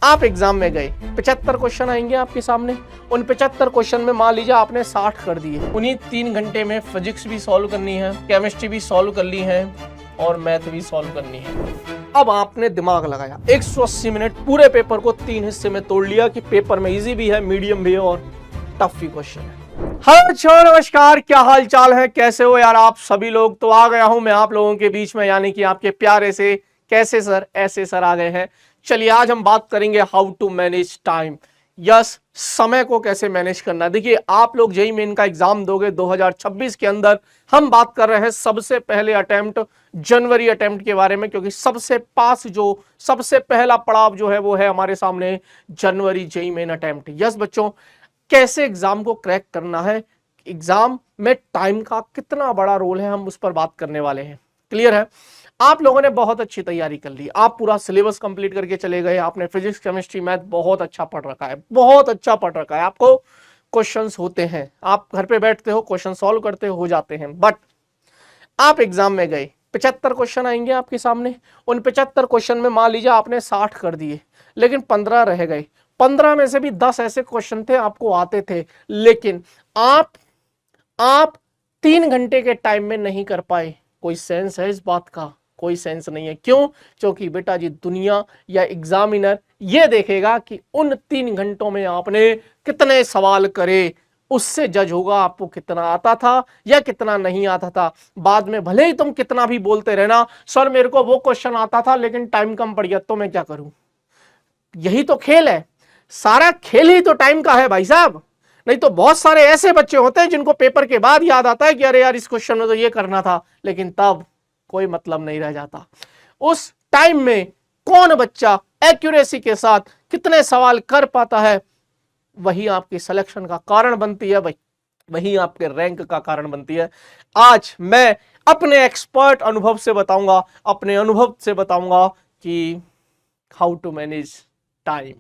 आप एग्जाम में गए, 75 क्वेश्चन आएंगे आपके सामने। उन 75 क्वेश्चन में मान लीजिए आपने 60 कर दिए। उन्हीं 3 घंटे में फिजिक्स भी सॉल्व करनी है, केमिस्ट्री भी सॉल्व कर ली है और मैथ भी सॉल्व करनी है। अब आपने दिमाग लगाया, 180 मिनट पूरे पेपर को 3 हिस्से में तोड़ लिया कि पेपर में इजी भी है, मीडियम भी है और टफ भी क्वेश्चन है। हेलो नमस्कार, क्या हाल चाल है, कैसे हो यार आप सभी लोग। तो आ गया हूं मैं आप लोगों के बीच में, यानी कि आपके प्यारे से कैसे सर ऐसे सर आ गए हैं। चलिए आज हम बात करेंगे how to manage time. Yes, समय को कैसे मैनेज करना। देखिए आप लोग जेईई मेन का एग्जाम दोगे 2026 के अंदर। हम बात कर रहे हैं सबसे पहले अटेम्प्ट, जनवरी अटेम्प्ट के बारे में, क्योंकि सबसे पास जो सबसे पहला पड़ाव जो है वो है हमारे सामने जनवरी जेईई मेन अटेम्प्ट। यस बच्चों, कैसे एग्जाम को क्रैक करना है, एग्जाम में टाइम का कितना बड़ा रोल है, हम उस पर बात करने वाले हैं। क्लियर है। आप लोगों ने बहुत अच्छी तैयारी कर ली, आप पूरा सिलेबस कंप्लीट करके चले गए, आपने फिजिक्स केमिस्ट्री मैथ बहुत अच्छा पढ़ रखा है, बहुत अच्छा पढ़ रखा है। आपको क्वेश्चंस होते हैं, आप घर पे बैठते हो क्वेश्चन सॉल्व करते हो जाते हैं। बट आप एग्जाम में गए, 75 क्वेश्चन आएंगे आपके सामने। उन 75 क्वेश्चन में मान लीजिए आपने 60 कर दिए, लेकिन 15 रह गए। 15 में से भी 10 ऐसे क्वेश्चन थे आपको आते थे, लेकिन आप 3 घंटे के टाइम में नहीं कर पाए। कोई सेंस है इस बात का? कोई सेंस नहीं है। क्यों? क्योंकि बेटा जी दुनिया या एग्जामिनर ये देखेगा कि उन 3 घंटों में आपने कितने सवाल करे, उससे जज होगा आपको कितना आता था या कितना नहीं आता था। बाद में भले ही तुम कितना भी बोलते रहना, सर मेरे को वो क्वेश्चन आता था लेकिन टाइम कम पड़ गया, तो मैं क्या करूं। यही तो खेल है, सारा खेल ही तो टाइम का है भाई साहब। नहीं तो बहुत सारे ऐसे बच्चे होते हैं जिनको पेपर के बाद याद आता है कि अरे यार इस क्वेश्चन में तो ये करना था, लेकिन तब कोई मतलब नहीं रह जाता। उस टाइम में कौन बच्चा एक्यूरेसी के साथ कितने सवाल कर पाता है, वही आपकी सिलेक्शन का कारण बनती है, वही आपके रैंक का कारण बनती है। आज मैं अपने एक्सपर्ट अनुभव से बताऊंगा, अपने अनुभव से बताऊंगा कि हाउ टू मैनेज टाइम।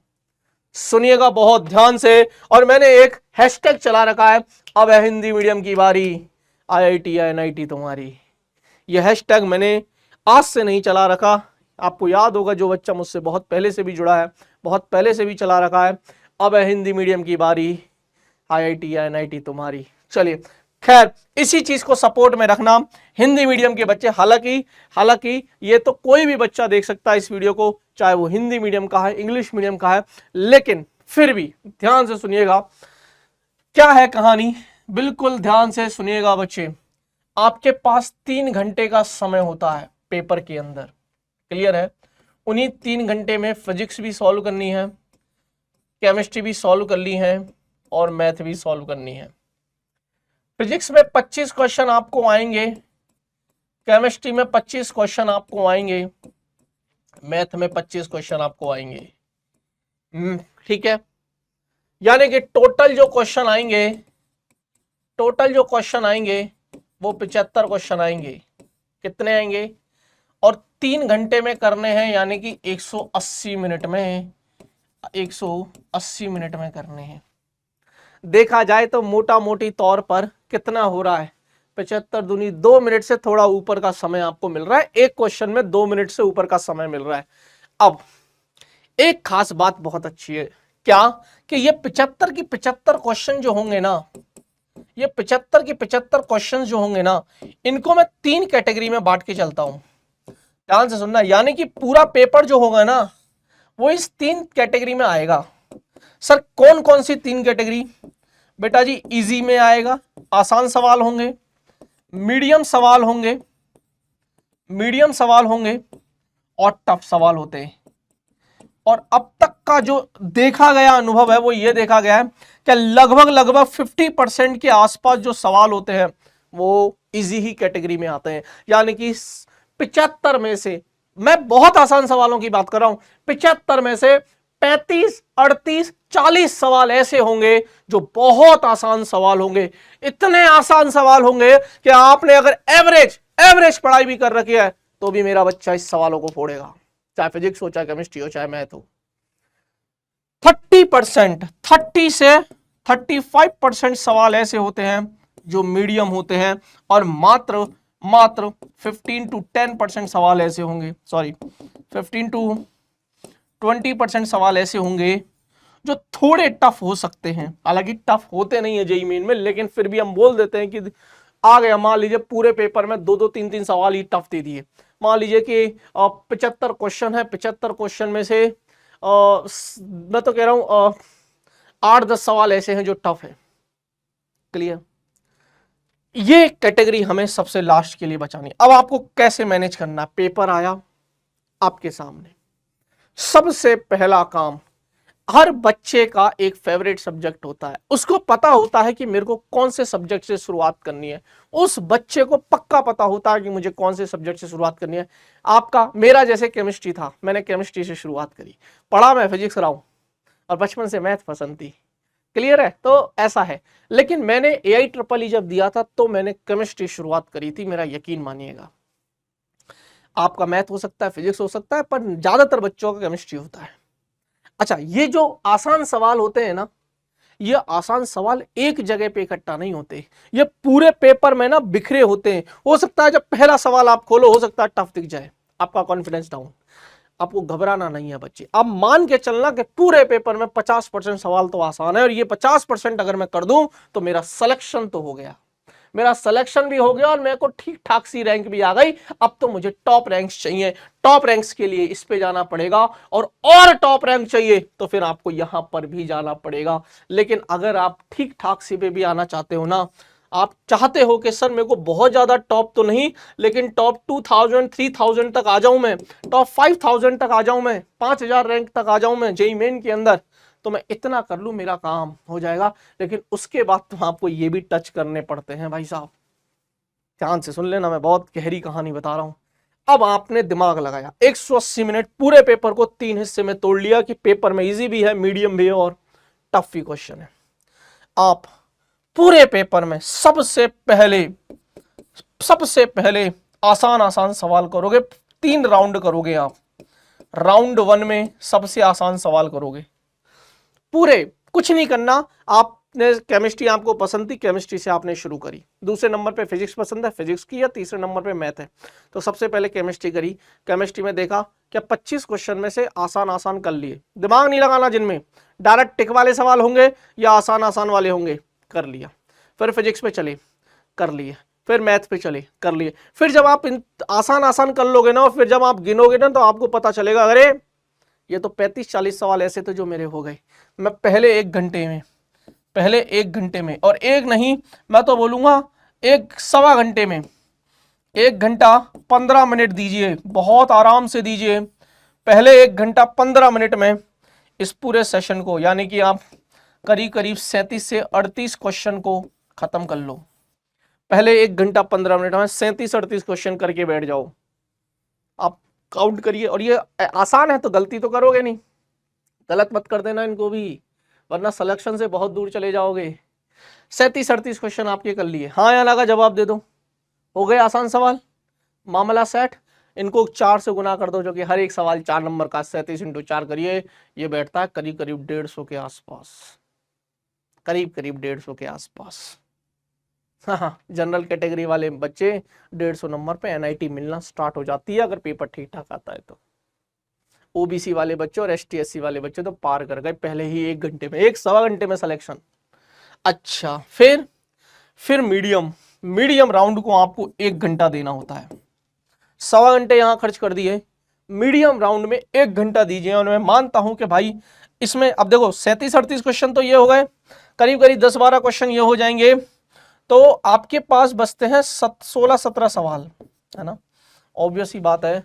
सुनिएगा बहुत ध्यान से। और मैंने एक हैशटैग चला रखा है, अब है हिंदी मीडियम की बारी, IIT या NIT तुम्हारी। यह हैशटैग मैंने आज से नहीं चला रखा, आपको याद होगा जो बच्चा मुझसे बहुत पहले से भी जुड़ा है, बहुत पहले से भी चला रखा है, अब है हिंदी मीडियम की बारी, IIT या NIT तुम्हारी। चलिए खैर, इसी चीज को सपोर्ट में रखना हिंदी मीडियम के बच्चे। हालांकि ये तो कोई भी बच्चा देख सकता है इस वीडियो को, चाहे वो हिंदी मीडियम का है, इंग्लिश मीडियम का है, लेकिन फिर भी ध्यान से सुनिएगा क्या है कहानी, बिल्कुल ध्यान से सुनिएगा बच्चे। आपके पास 3 घंटे का समय होता है पेपर के अंदर। क्लियर है। उन्हीं 3 घंटे में फिजिक्स भी सॉल्व करनी है, केमिस्ट्री भी सॉल्व कर ली है और मैथ भी सॉल्व करनी है। फिजिक्स में 25 क्वेश्चन आपको आएंगे, केमिस्ट्री में 25 क्वेश्चन आपको आएंगे, मैथ में 25 क्वेश्चन आपको आएंगे। ठीक है, यानी कि टोटल जो क्वेश्चन आएंगे वो 75 क्वेश्चन आएंगे। कितने आएंगे? और 3 घंटे में करने हैं, यानी कि 180 मिनट में, 180 मिनट में करने हैं। देखा जाए तो मोटा मोटी तौर पर कितना हो रहा है, 75 दूनी 2 मिनट से थोड़ा ऊपर का समय आपको मिल रहा है। एक क्वेश्चन में 2 मिनट से ऊपर का समय मिल रहा है। अब एक खास बात बहुत अच्छी है, क्या कि ये 75 की 75 क्वेश्चन जो होंगे ना, ये 75 की 75 क्वेश्चन जो होंगे ना, इनको मैं 3 कैटेगरी में बांट के चलता हूं। ध्यान से सुनना, यानी कि पूरा पेपर जो होगा ना वो इस 3 कैटेगरी में आएगा। सर कौन कौन सी 3 कैटेगरी? बेटा जी इजी में आएगा, आसान सवाल होंगे, मीडियम सवाल होंगे और टफ सवाल होते हैं। और अब तक का जो देखा गया अनुभव है वो ये देखा गया है कि लगभग 50% के आसपास जो सवाल होते हैं वो इजी ही कैटेगरी में आते हैं। यानी कि 75 में से, मैं बहुत आसान सवालों की बात कर रहा हूं, 75 में से 35, 38, 40 सवाल ऐसे होंगे जो बहुत आसान सवाल होंगे। इतने आसान सवाल होंगे कि आपने अगर एवरेज पढ़ाई भी कर रखी है तो भी मेरा बच्चा इस सवालों को फोड़ेगा, चाहे फिजिक्स हो, चाहे केमिस्ट्री हो, चाहे मैथ हो। 30 से 35% सवाल ऐसे होते हैं जो मीडियम होते हैं, और मात्र 15 to 10% सवाल ऐसे होंगे, 15 to 20% सवाल ऐसे होंगे जो थोड़े टफ हो सकते हैं, हालांकि टफ होते नहीं है जेईई मेन में, लेकिन फिर भी हम बोल देते हैं कि आ गया। मान लीजिए पूरे पेपर में 2-2 3-3 सवाल ही टफ दे दिए। मान लीजिए कि 75 क्वेश्चन है, 75 क्वेश्चन में से मैं तो कह रहा हूं 8-10 सवाल ऐसे हैं जो टफ है। क्लियर? ये कैटेगरी हमें सबसे लास्ट के लिए बचानी। अब आपको कैसे मैनेज करना? पेपर आया आपके सामने, सबसे पहला काम, हर बच्चे का एक फेवरेट सब्जेक्ट होता है, उसको पता होता है कि मेरे को कौन से सब्जेक्ट से शुरुआत करनी है। उस बच्चे को पक्का पता होता है कि मुझे कौन से सब्जेक्ट से शुरुआत करनी है। आपका, मेरा जैसे केमिस्ट्री था, मैंने केमिस्ट्री से शुरुआत करी, पढ़ा मैं फिजिक्स रहा हूं और बचपन से मैथ पसंद थी। क्लियर है? तो ऐसा है। लेकिन मैंने AIEEE जब दिया था तो मैंने केमिस्ट्री शुरुआत करी थी, मेरा यकीन मानिएगा। आपका मैथ हो सकता है, फिजिक्स हो सकता है, पर ज्यादातर बच्चों का केमिस्ट्री होता है। अच्छा, ये जो आसान सवाल होते हैं ना, ये आसान सवाल एक जगह पे इकट्ठा नहीं होते, ये पूरे पेपर में ना बिखरे होते हैं। हो सकता है जब पहला सवाल आप खोलो, हो सकता है टफ दिख जाए, आपका कॉन्फिडेंस डाउन। आपको घबराना नहीं है बच्चे, अब मान के चलना कि पूरे पेपर में 50% सवाल तो आसान है, और ये 50% अगर मैं कर दूं तो मेरा सिलेक्शन तो हो गया, मेरा सिलेक्शन भी हो गया और मेरे को ठीक ठाक सी रैंक भी आ गई। अब तो मुझे टॉप रैंक्स चाहिए, टॉप रैंक्स के लिए इस पे जाना पड़ेगा, और टॉप रैंक चाहिए तो फिर आपको यहां पर भी जाना पड़ेगा। लेकिन अगर आप ठीक ठाक सी पे भी आना चाहते हो ना, आप चाहते हो कि सर मेरे को बहुत ज्यादा टॉप तो नहीं, लेकिन टॉप 2000 3000 तक आ जाऊं मैं, टॉप 5000 तक आ जाऊं मैं, 5000 रैंक तक आ जाऊं मैं जेईई मेन के अंदर, तो मैं इतना कर लूं मेरा काम हो जाएगा। लेकिन उसके बाद तो आपको ये भी टच करने पड़ते हैं भाई साहब। ध्यान से सुन लेना, मैं बहुत गहरी कहानी बता रहा हूं। अब आपने दिमाग लगाया, 180 मिनट पूरे पेपर को 3 हिस्से में तोड़ लिया कि पेपर में इजी भी है, मीडियम भी है और टफ भी क्वेश्चन है। आप पूरे पेपर में सबसे पहले आसान आसान सवाल करोगे। 3 राउंड करोगे आप। राउंड 1 में सबसे आसान सवाल करोगे, पूरे कुछ नहीं करना। आपने केमिस्ट्री आपको पसंद थी, केमिस्ट्री से आपने शुरू करी। दूसरे नंबर पे फिजिक्स पसंद है, फिजिक्स की, या तीसरे नंबर पे मैथ है, तो सबसे पहले केमिस्ट्री करी। केमिस्ट्री में देखा क्या 25 क्वेश्चन में से आसान आसान कर लिए, दिमाग नहीं लगाना, जिनमें डायरेक्ट टिक वाले सवाल होंगे या आसान आसान वाले होंगे, कर लिया। फिर फिजिक्स पे चले, कर लिए। फिर मैथ पे चले, कर लिए। फिर जब आप आसान आसान कर लोगे ना, और फिर जब आप गिनोगे ना, तो आपको पता चलेगा अरे ये तो 35-40 सवाल ऐसे थे जो मेरे हो गए। मैं पहले 1 घंटे में, और एक नहीं, मैं तो बोलूंगा 1-1.25 घंटे में, 1 घंटा 15 मिनट दीजिए, बहुत आराम से दीजिए। पहले 1 घंटा 15 मिनट में इस पूरे सेशन को, यानी कि आप करीब करीब 37 से 38 क्वेश्चन को खत्म कर लो। पहले 1 घंटा 15 मिनट में 37-38 क्वेश्चन करके बैठ जाओ। आप काउंट करिए, और ये आसान है तो गलती तो करोगे नहीं, गलत मत कर देना इनको भी, वरना सिलेक्शन से बहुत दूर चले जाओगे। 37-38 क्वेश्चन आपके कर लिए, हाँ या ना का जवाब दे दो, हो गए आसान सवाल, मामला सेट। इनको 4 से गुना कर दो, जो कि हर एक सवाल 4 नंबर का, 37 × 4 करिए, ये बैठता है करीब करीब 150 के आसपास, करीब करीब 150 के आसपास। हाँ, जनरल कैटेगरी वाले बच्चे 150 नंबर पे NIT मिलना स्टार्ट हो जाती है, अगर पेपर ठीक ठाक आता है तो। OBC वाले बच्चे और ST SC वाले बच्चे तो पार कर गए पहले ही 1 घंटे में, 1-1.25 घंटे में सिलेक्शन। अच्छा, फिर मीडियम राउंड को आपको 1 घंटा देना होता है। 1.25 घंटे यहां खर्च कर दिए, मीडियम राउंड में 1 घंटा दीजिए। और मैं मानता हूं कि भाई इसमें अब देखो 37-38 क्वेश्चन तो ये हो गए, करीब करीब 10-12 क्वेश्चन ये हो जाएंगे, तो आपके पास बचते हैं 16-17 सवाल, है ना। ऑब्वियस ही बात है,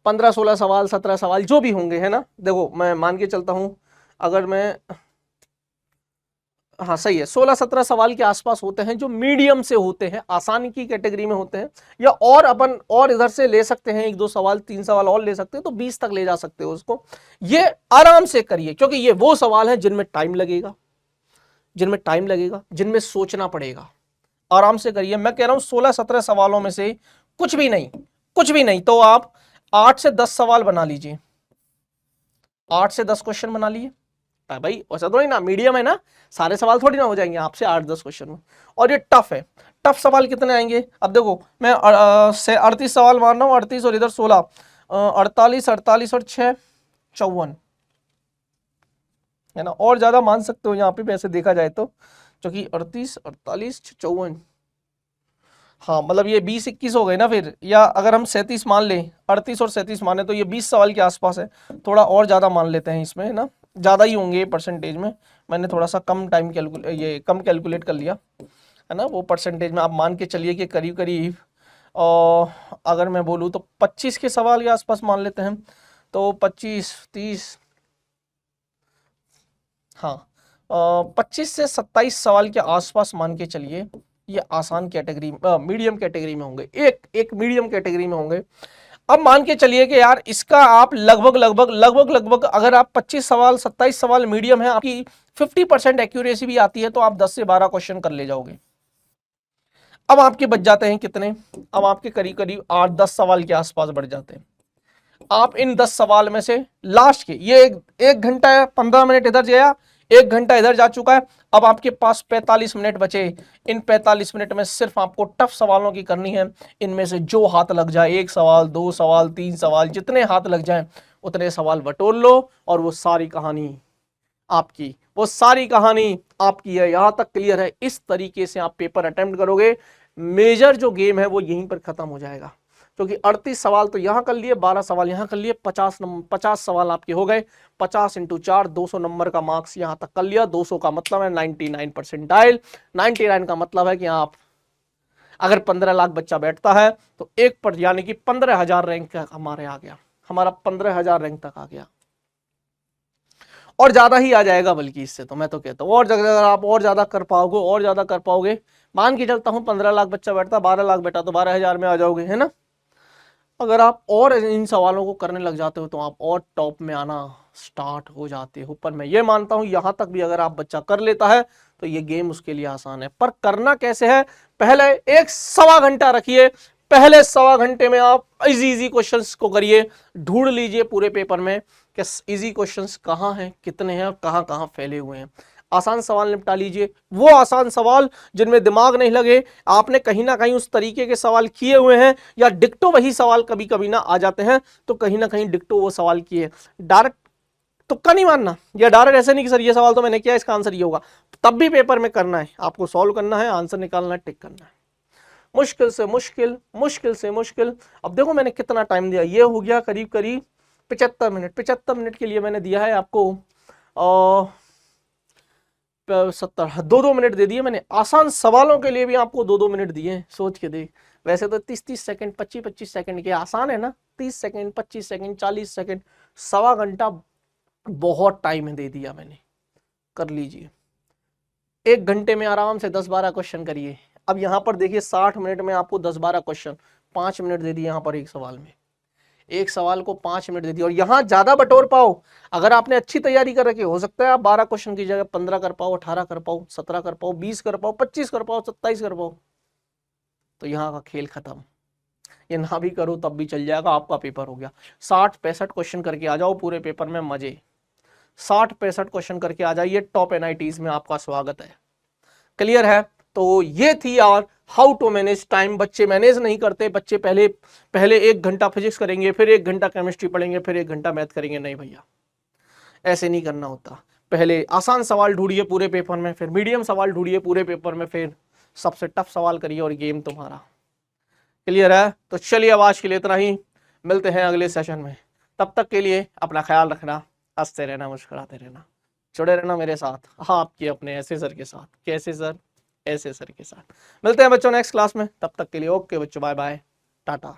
15-16 सवाल, 17 सवाल जो भी होंगे, है ना। देखो मैं मान के चलता हूं, अगर मैं, हाँ सही है, 16-17 सवाल के आसपास होते हैं जो मीडियम से होते हैं, आसानी की कैटेगरी में होते हैं, या और अपन और इधर से ले सकते हैं, 1-2 सवाल 3 सवाल और ले सकते हैं, तो 20 तक ले जा सकते हो उसको। ये आराम से करिए, क्योंकि ये वो सवाल है जिनमें टाइम लगेगा, जिनमें सोचना पड़ेगा। आराम से करिए। मैं कह रहा हूं 16-17 सवालों में से कुछ भी नहीं तो आप 8 से 10 सवाल बना लीजिए, 8 से 10 क्वेश्चन बना लिए भाई। वैसा तो नहीं ना, मीडियम है ना, सारे सवाल थोड़ी ना हो जाएंगे आपसे 8-10 क्वेश्चन में। और ये टफ है, टफ सवाल कितने आएंगे, अब देखो मैं 38 सवाल मान रहा हूँ, 38 और इधर 16, 48 48 और 6 54 है ना, और ज्यादा मान सकते हो यहाँ पे वैसे देखा जाए तो, क्योंकि 38 48 54, हाँ मतलब ये 20 21 हो गए ना फिर, या अगर हम 37 मान लें, 38 और 37 माने तो ये 20 सवाल के आसपास है। थोड़ा और ज्यादा मान लेते हैं इसमें, है ना, ज्यादा ही होंगे परसेंटेज में। मैंने थोड़ा सा कम टाइम कैलकुलेट कर लिया, है ना। वो परसेंटेज में आप मान के चलिए कि करीब करीब, और अगर मैं बोलूँ तो 25 के सवाल के आसपास मान लेते हैं, तो 25 30, हाँ 25 से 27 सवाल के आसपास मान के चलिए। ये आसान कैटेगरी, मीडियम कैटेगरी में होंगे, एक मीडियम कैटेगरी में होंगे। अब मान के चलिए कि यार इसका आप लगभग अगर आप 25 सवाल 27 सवाल मीडियम है, आपकी 50% एक्यूरेसी भी आती है, तो आप 10 से 12 क्वेश्चन कर ले जाओगे। अब आपके बच जाते हैं कितने, अब आपके करीब करीब 8-10 सवाल के आसपास बढ़ जाते हैं। आप इन 10 सवाल में से लास्ट के, ये एक घंटा है, 15 मिनट इधर गया, 1 घंटा इधर जा चुका है, अब आपके पास 45 मिनट बचे। इन 45 मिनट में सिर्फ आपको टफ सवालों की करनी है। इनमें से जो हाथ लग जाए, 1 सवाल 2 सवाल 3 सवाल, जितने हाथ लग जाए उतने सवाल बटोर लो, और वो सारी कहानी आपकी, वो सारी कहानी आपकी है। यहां तक क्लियर है? इस तरीके से आप पेपर अटेम्प्ट करोगे, मेजर जो गेम है वो यहीं पर खत्म हो जाएगा। क्योंकि 38 सवाल तो यहां कर लिए, 12 सवाल यहां कर लिए, 50 सवाल आपके हो गए। 50 × 4 200 नंबर का मार्क्स यहां तक कर लिया। 200 का मतलब है 99 परसेंटाइल। 99 का मतलब है कि आप अगर 15 लाख बच्चा बैठता है तो एक पर, यानी कि 15,000 रैंक हमारे आ गया, हमारा 15,000 रैंक तक आ गया, और ज्यादा ही आ जाएगा बल्कि इससे तो मैं तो कहता हूँ। और अगर आप और ज्यादा कर पाओगे, और ज्यादा कर पाओगे, मान के चलता हूँ 15 लाख बच्चा बैठता, 12 लाख बैठा तो 12,000 में आ जाओगे, है ना। अगर आप और इन सवालों को करने लग जाते हो तो आप और टॉप में आना स्टार्ट हो जाते हो। पर मैं ये मानता हूं यहां तक भी अगर आप बच्चा कर लेता है तो ये गेम उसके लिए आसान है। पर करना कैसे है? पहले एक सवा घंटा रखिए, पहले सवा घंटे में आप इजी क्वेश्चंस को करिए, ढूंढ लीजिए पूरे पेपर में कि इजी क्वेश्चंस कहाँ हैं, कितने हैं और कहाँ कहाँ फैले हुए हैं। आसान सवाल निपटा लीजिए, वो आसान सवाल जिनमें दिमाग नहीं लगे, आपने कहीं ना कहीं उस तरीके के सवाल किए हुए हैं, या डिक्टो वही सवाल कभी कभी ना आ जाते हैं, तो कहीं ना कहीं डिक्टो वो सवाल किए। डायरेक्ट तुक्का नहीं मानना, या डायरेक्ट ऐसे नहीं कि सर ये सवाल तो मैंने किया, इसका आंसर ये होगा। तब भी पेपर में करना है, आपको सॉल्व करना है, आंसर निकालना है, टिक करना है। मुश्किल से मुश्किल, मुश्किल से मुश्किल। अब देखो मैंने कितना टाइम दिया, ये हो गया करीब करीब 75 मिनट। 75 मिनट के लिए मैंने दिया है आपको 70, 2-2 मिनट दे दिए मैंने। आसान सवालों के लिए भी आपको 2-2 मिनट दिए, सोच के देख। वैसे तो 30-30 सेकंड, 25-25 सेकंड के आसान है ना, 30 सेकंड, 25 सेकंड, 40 सेकंड, सवा घंटा बहुत टाइम दे दिया मैंने। कर लीजिए, 1 घंटे में आराम से 10-12 क्वेश्चन करिए। अब यहां पर देखिए 60 मिनट में आपको 10-12 क्वेश्चन, 5 मिनट दे दिए यहां पर एक सवाल में, एक सवाल को 5 मिनट दे दिया। और यहां ज्यादा बटोर पाओ, अगर आपने अच्छी तैयारी कर रखी, हो सकता है आप 12 क्वेश्चन की जगह 15 कर पाओ, 18 कर पाओ, 17 कर पाओ, 20 कर पाओ, 25 कर पाओ, 27 कर पाओ, तो यहां का खेल खत्म। ये ना भी करो तब भी चल जाएगा, आपका पेपर हो गया। 60-65 क्वेश्चन करके आ जाओ पूरे पेपर में, मजे। 60-65 क्वेश्चन करके आ जाइए, टॉप NITs में आपका स्वागत है। क्लियर है? तो ये थी यार हाउ टू मैनेज टाइम। बच्चे मैनेज नहीं करते, बच्चे पहले 1 घंटा फिजिक्स करेंगे, फिर 1 घंटा केमिस्ट्री पढ़ेंगे, फिर 1 घंटा मैथ करेंगे। नहीं भैया, ऐसे नहीं करना होता। पहले आसान सवाल ढूंढिए पूरे पेपर में, फिर मीडियम सवाल ढूंढिए पूरे पेपर में, फिर सबसे टफ सवाल करिए, और गेम तुम्हारा। क्लियर है? तो चलिए अब आज के लिए इतना ही, मिलते हैं अगले सेशन में। तब तक के लिए अपना ख्याल रखना, हंसते रहना, मुस्कुराते रहना, जुड़े रहना मेरे साथ, हाँ आपके अपने ऐसे सर के साथ। कैसे सर? ऐसे सर के साथ। मिलते हैं बच्चों नेक्स्ट क्लास में, तब तक के लिए ओके बच्चों, बाय बाय, टाटा।